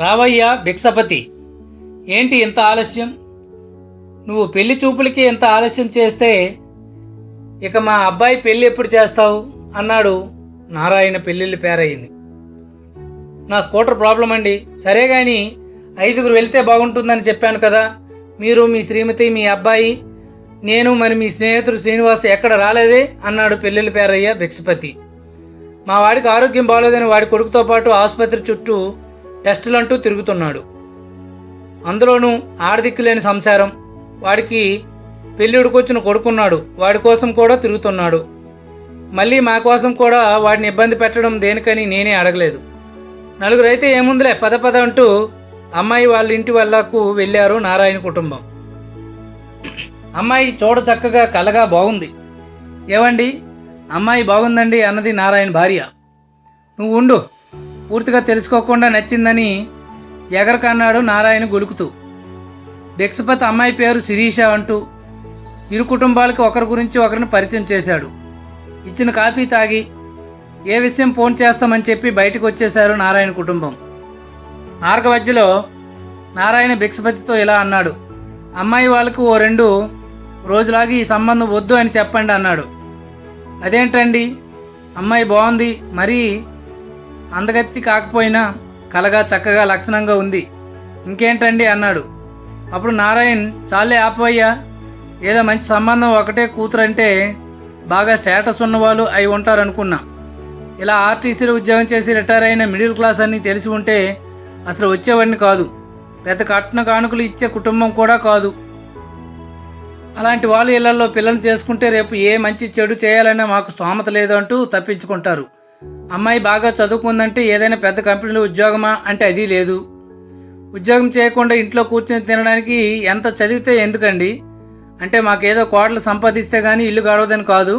రావయ్యా భిక్షపతి, ఏంటి ఇంత ఆలస్యం? నువ్వు పెళ్లి చూపులకి ఇంత ఆలస్యం చేస్తే ఇక మా అబ్బాయి పెళ్ళి ఎప్పుడు చేస్తావు అన్నాడు నారాయణ పెళ్ళిళ్ళు పేరయ్యింది. నా స్కూటర్ ప్రాబ్లం అండి. సరే కానీ 5గురు వెళ్తే బాగుంటుందని చెప్పాను కదా. మీరు, మీ శ్రీమతి, మీ అబ్బాయి, నేను, మరి మీ స్నేహితుడు శ్రీనివాస్ ఎక్కడ రాలేదే అన్నాడు పెళ్ళిళ్ళ పేరయ్య భిక్షపతి. మా వాడికి ఆరోగ్యం బాగోలేదని వాడి కొడుకుతో పాటు ఆసుపత్రి చుట్టూ టెస్టులంటూ తిరుగుతున్నాడు. అందులోనూ ఆడదిక్కులేని సంసారం. వాడికి పెళ్ళిడికొచ్చిన కొడుకున్నాడు, వాడి కోసం కూడా తిరుగుతున్నాడు. మళ్ళీ మా కోసం కూడా వాడిని ఇబ్బంది పెట్టడం దేనికని నేనే అడగలేదు. నలుగురైతే ఏముందిలే పద పద అంటూ అమ్మాయి వాళ్ళ ఇంటి వాళ్ళకు వెళ్ళారు నారాయణ కుటుంబం. అమ్మాయి చూడ చక్కగా కలగా బాగుంది. ఏవండి, అమ్మాయి బాగుందండి అన్నది నారాయణ భార్య. నువ్వు ఉండు, పూర్తిగా తెలుసుకోకుండా నచ్చిందని ఎగరకన్నాడు నారాయణ గొలుకుతూ. భిక్షపతి అమ్మాయి పేరు శిరీష అంటూ ఇరు కుటుంబాలకి ఒకరి గురించి ఒకరిని పరిచయం చేశాడు. ఇచ్చిన కాఫీ తాగి ఏ విషయం ఫోన్ చేస్తామని చెప్పి బయటకు వచ్చేశారు నారాయణ కుటుంబం. మార్గ మధ్యలో నారాయణ భిక్షపతితో ఇలా అన్నాడు. అమ్మాయి వాళ్ళకు ఓ 2 రోజులాగి ఈ సంబంధం వద్దు అని చెప్పండి అన్నాడు. అదేంటండి, అమ్మాయి బాగుంది, మరీ అందగత్తి కాకపోయినా కలగా చక్కగా లక్షణంగా ఉంది, ఇంకేంటండి అన్నాడు. అప్పుడు నారాయణ్, చాలే ఆపయ్యా, ఏదో మంచి సంబంధం, ఒకటే కూతురంటే బాగా స్టేటస్ ఉన్నవాళ్ళు అయి ఉంటారనుకున్నా. ఇలా ఆర్టీసీలో ఉద్యోగం చేసి రిటైర్ అయిన మిడిల్ క్లాస్ అని తెలిసి ఉంటే అసలు వచ్చేవాడిని కాదు. పెద్ద కట్న కానుకలు ఇచ్చే కుటుంబం కూడా కాదు. అలాంటి వాళ్ళు ఇళ్లలో పిల్లలు చేసుకుంటే రేపు ఏ మంచి చెడు చేయాలన్నా మాకు స్తోమత లేదు అంటూ తప్పించుకుంటారు. అమ్మాయి బాగా చదువుకుందంటే ఏదైనా పెద్ద కంపెనీలో ఉద్యోగమా అంటే అది లేదు. ఉద్యోగం చేయకుండా ఇంట్లో కూర్చొని తినడానికి ఎంత చదివితే ఎందుకండి? అంటే మాకేదో కోడలు సంపాదిస్తే కానీ ఇల్లు గడవదని కాదు.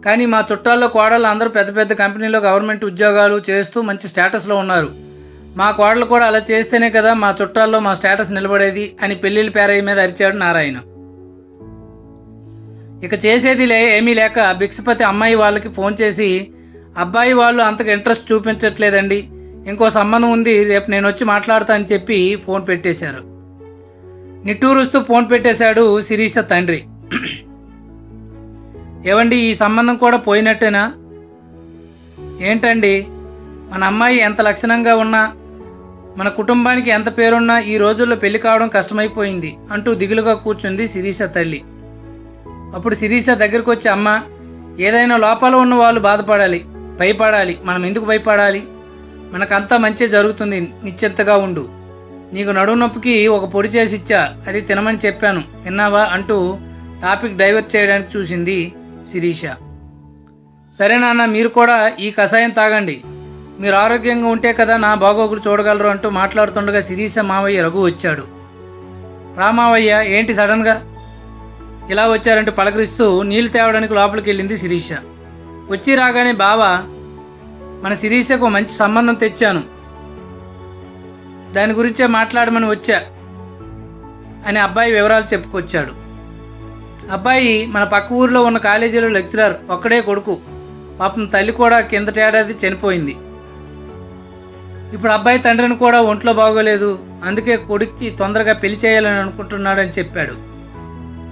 కానీ మా చుట్టాల్లో కోడలు అందరూ పెద్ద పెద్ద కంపెనీలో గవర్నమెంట్ ఉద్యోగాలు చేస్తూ మంచి స్టేటస్లో ఉన్నారు. మా కోడలు కూడా అలా చేస్తేనే కదా మా చుట్టాల్లో మా స్టేటస్ నిలబడేది అని పెళ్ళిళ్ళ పేరయ్య మీద అరిచాడు నారాయణ. ఇక చేసేది ఏమీ లేక భిక్షపతి అమ్మాయి వాళ్ళకి ఫోన్ చేసి, అబ్బాయి వాళ్ళు అంతగా ఇంట్రెస్ట్ చూపించట్లేదండి, ఇంకో సంబంధం ఉంది, రేపు నేను వచ్చి మాట్లాడతా అని చెప్పి ఫోన్ పెట్టేశారు. నిట్టూరుస్తూ ఫోన్ పెట్టేశాడు శిరీష తండ్రి. ఏవండి, ఈ సంబంధం కూడా పోయినట్టేనా? ఏంటండి, మన అమ్మాయి ఎంత లక్షణంగా ఉన్నా, మన కుటుంబానికి ఎంత పేరున్నా ఈ రోజుల్లో పెళ్లి కావడం కష్టమైపోయింది అంటూ దిగులుగా కూర్చుంది శిరీష తల్లి. అప్పుడు శిరీష దగ్గరికి వచ్చి, అమ్మ, ఏదైనా లోపాలు ఉన్న వాళ్ళు బాధపడాలి, భయపడాలి, మనం ఎందుకు భయపడాలి? మనకంతా మంచి జరుగుతుంది, నిశ్చింతగా ఉండు. నీకు నడుము నొప్పికి ఒక పొడి చేసి ఇచ్చా, అది తినమని చెప్పాను, తిన్నావా అంటూ టాపిక్ డైవర్ట్ చేయడానికి చూసింది శిరీష. సరే నాన్న, మీరు కూడా ఈ కషాయం తాగండి, మీరు ఆరోగ్యంగా ఉంటే కదా నా బాగోగులు చూడగలరు అంటూ మాట్లాడుతుండగా శిరీష మావయ్య రఘు వచ్చాడు. రామావయ్య, ఏంటి సడన్గా ఇలా వచ్చారంటూ పలకరిస్తూ నీళ్లు తేవడానికి లోపలికి వెళ్ళింది శిరీష. వచ్చి రాగానే, బావా, మన శిరీషకు మంచి సంబంధం తెచ్చాను, దాని గురించే మాట్లాడమని వచ్చా అని అబ్బాయి వివరాలు చెప్పుకొచ్చాడు. అబ్బాయి మన పక్క ఊరిలో ఉన్న కాలేజీలో లెక్చరర్, ఒక్కడే కొడుకు. పాపం తల్లి కూడా కిందటేడాది చనిపోయింది. ఇప్పుడు అబ్బాయి తండ్రిని కూడా ఒంట్లో బాగోలేదు, అందుకే కొడుక్కి తొందరగా పెళ్లి చేయాలని అనుకుంటున్నాడని చెప్పాడు.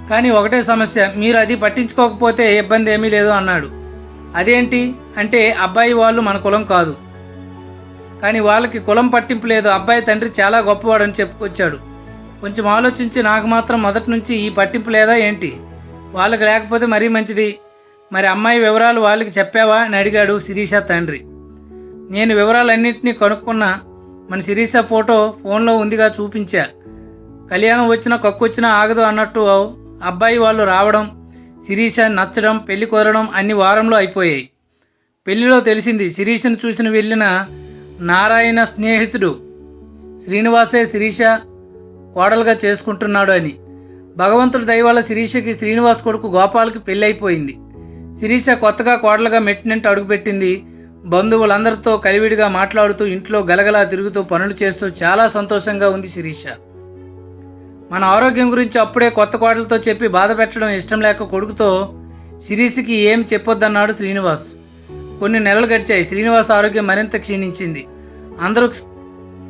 కానీ ఒకటే సమస్య, మీరు అది పట్టించుకోకపోతే ఇబ్బంది ఏమీ లేదు అన్నాడు. అదేంటి అంటే, అబ్బాయి వాళ్ళు మన కులం కాదు, కానీ వాళ్ళకి కులం పట్టింపు లేదు, అబ్బాయి తండ్రి చాలా గొప్పవాడని చెప్పుకొచ్చాడు. కొంచెం ఆలోచించి, నాకు మాత్రం మొదటి నుంచి ఈ పట్టింపు లేదా ఏంటి? వాళ్ళకి లేకపోతే మరీ మంచిది. మరి అమ్మాయి వివరాలు వాళ్ళకి చెప్పావా అని అడిగాడు శిరీష తండ్రి. నేను వివరాలన్నింటినీ కనుక్కున్నా, మన శిరీష ఫోటో ఫోన్లో ఉందిగా, చూపించా. కళ్యాణం వచ్చినా కక్కొచ్చినా ఆగదు అన్నట్టు అబ్బాయి వాళ్ళు రావడం, శిరీష నచ్చడం, పెళ్లి కుదరడం అన్ని వారంలో అయిపోయాయి. పెళ్లిలో తెలిసింది శిరీషను చూసిన వెళ్ళిన నారాయణ స్నేహితుడు శ్రీనివాసే శిరీష కోడలుగా చేసుకుంటున్నాడు అని. భగవంతుడి దయ వల్ల శిరీషకి శ్రీనివాస్ కొడుకు గోపాల్కి పెళ్ళి అయిపోయింది. శిరీష కొత్తగా కోడలుగా మెట్టినంటే అడుగుపెట్టింది. బంధువులందరితో కలివిడిగా మాట్లాడుతూ, ఇంట్లో గలగలా తిరుగుతూ, పనులు చేస్తూ చాలా సంతోషంగా ఉంది శిరీష. మన ఆరోగ్యం గురించి అప్పుడే కొత్త కోడలతో చెప్పి బాధ పెట్టడం ఇష్టం లేక కొడుకుతో శిరీషకి ఏం చెప్పొద్దన్నాడు శ్రీనివాస్. కొన్ని నెలలు గడిచాయి. శ్రీనివాస్ ఆరోగ్యం మరింత క్షీణించింది. అందరూ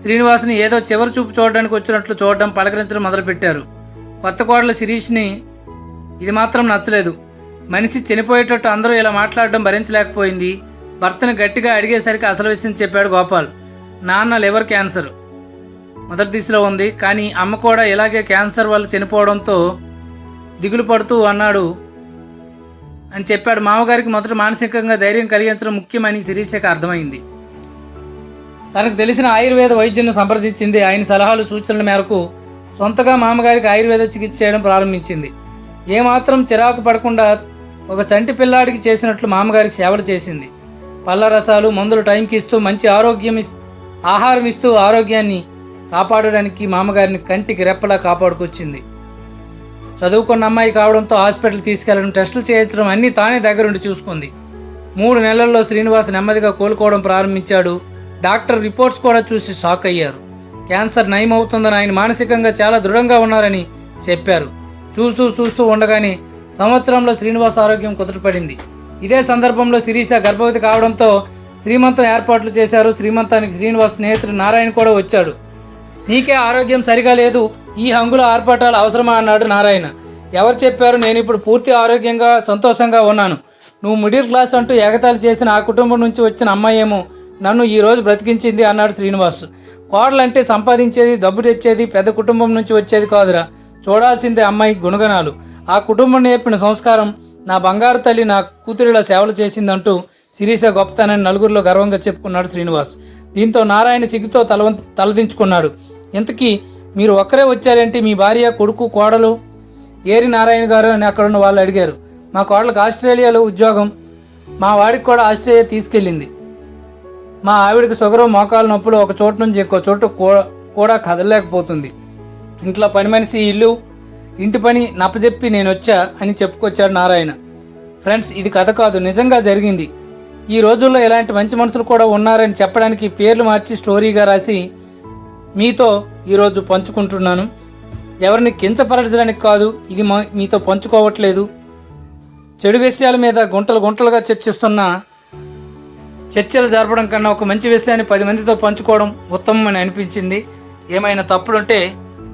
శ్రీనివాస్ని ఏదో చివరి చూపు చూడడానికి వచ్చినట్లు చూడడం, పలకరించడం మొదలుపెట్టారు. కొత్త కోడలు శిరీష్ని ఇది మాత్రం నచ్చలేదు. మనిషి చనిపోయేటట్టు అందరూ ఇలా మాట్లాడడం భరించలేకపోయింది. భర్తను గట్టిగా అడిగేసరికి అసలు విషయం చెప్పాడు గోపాల్. నాన్న లివర్ క్యాన్సర్ మొదటి దిశలో ఉంది, కానీ అమ్మ కూడా ఇలాగే క్యాన్సర్ వల్ల చనిపోవడంతో దిగులు పడుతూ అన్నాడు అని చెప్పాడు. మామగారికి మొదట మానసికంగా ధైర్యం కలిగించడం ముఖ్యమని శిరీషకి అర్థమైంది. తనకు తెలిసిన ఆయుర్వేద వైద్యుని సంప్రదించింది. ఆయన సలహాలు సూచనల మేరకు సొంతగా మామగారికి ఆయుర్వేద చికిత్స చేయడం ప్రారంభించింది. ఏమాత్రం చిరాకు పడకుండా ఒక చంటి పిల్లాడికి చేసినట్లు మామగారికి సేవలు చేసింది. పళ్ళ రసాలు, మందులు టైంకి ఇస్తూ మంచి ఆహారం ఇస్తూ ఆరోగ్యాన్ని కాపాడడానికి మామగారిని కంటికి రెప్పలా కాపాడుకొచ్చింది. చదువుకున్న అమ్మాయి కావడంతో హాస్పిటల్ తీసుకెళ్లడం, టెస్టులు చేయించడం అన్నీ తానే దగ్గరుండి చూసుకుంది. 3 నెలల్లో శ్రీనివాస్ నెమ్మదిగా కోలుకోవడం ప్రారంభించాడు. డాక్టర్ రిపోర్ట్స్ కూడా చూసి షాక్ అయ్యారు. క్యాన్సర్ నయమవుతుందని, ఆయన మానసికంగా చాలా దృఢంగా ఉన్నారని చెప్పారు. చూస్తూ ఉండగానే సంవత్సరంలో శ్రీనివాస్ ఆరోగ్యం కుదుటపడింది. ఇదే సందర్భంలో శిరీష గర్భవతి కావడంతో శ్రీమంతం ఏర్పాట్లు చేశారు. శ్రీమంతానికి శ్రీనివాస్ స్నేహితుడు నారాయణ కూడా వచ్చాడు. నీకే ఆరోగ్యం సరిగా లేదు, ఈ హంగుల ఆర్పాటాలు అవసరమా అన్నాడు నారాయణ. ఎవరు చెప్పారు? నేను ఇప్పుడు పూర్తి ఆరోగ్యంగా సంతోషంగా ఉన్నాను. నువ్వు మిడిల్ క్లాస్ అంటూ ఎగతాళి చేసిన ఆ కుటుంబం నుంచి వచ్చిన అమ్మాయేమో నన్ను ఈరోజు బ్రతికించింది అన్నాడు శ్రీనివాస్. కోడలంటే సంపాదించేది, డబ్బు తెచ్చేది, పెద్ద కుటుంబం నుంచి వచ్చేది కాదురా, చూడాల్సిందే అమ్మాయి గుణగణాలు. ఆ కుటుంబం నేర్పిన సంస్కారం నా బంగారు తల్లి నా కూతురిలా సేవలు చేసిందంటూ శిరీష గొప్పతనాన్ని నలుగురిలో గర్వంగా చెప్పుకున్నాడు శ్రీనివాస్. దీంతో నారాయణ సిగ్గుతో తలదించుకున్నాడు. ఇంతకీ మీరు ఒక్కరే వచ్చారేంటి? మీ భార్య, కొడుకు, కోడలు ఏరి నారాయణ గారు అని అక్కడున్న వాళ్ళు అడిగారు. మా కోడలకు ఆస్ట్రేలియాలో ఉద్యోగం, మా వాడికి కూడా ఆస్ట్రేలియా తీసుకెళ్ళింది. మా ఆవిడకి షుగరు, మోకాలు నొప్పులు, ఒక చోటు నుంచి ఇంకో చోటు కూడా కదలలేకపోతుంది. ఇంట్లో పని మనిషి, ఇల్లు, ఇంటి పని నప్పజెప్పి నేను వచ్చా అని చెప్పుకొచ్చాడు నారాయణ. ఫ్రెండ్స్, ఇది కథ కాదు, నిజంగా జరిగింది. ఈ రోజుల్లో ఇలాంటి మంచి మనుషులు కూడా ఉన్నారని చెప్పడానికి పేర్లు మార్చి స్టోరీగా రాసి మీతో ఈరోజు పంచుకుంటున్నాను. ఎవరిని కించపరచడానికి కాదు, ఇది మీతో పంచుకోవట్లేదు. చెడు విషయాల మీద గుంటలుగా చర్చలు జరపడం కన్నా ఒక మంచి విషయాన్ని 10 మందితో పంచుకోవడం ఉత్తమం అని అనిపించింది. ఏమైనా తప్పులుంటే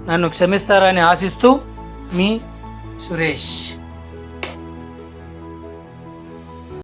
నన్ను క్షమిస్తారని ఆశిస్తూ మీ సురేష్.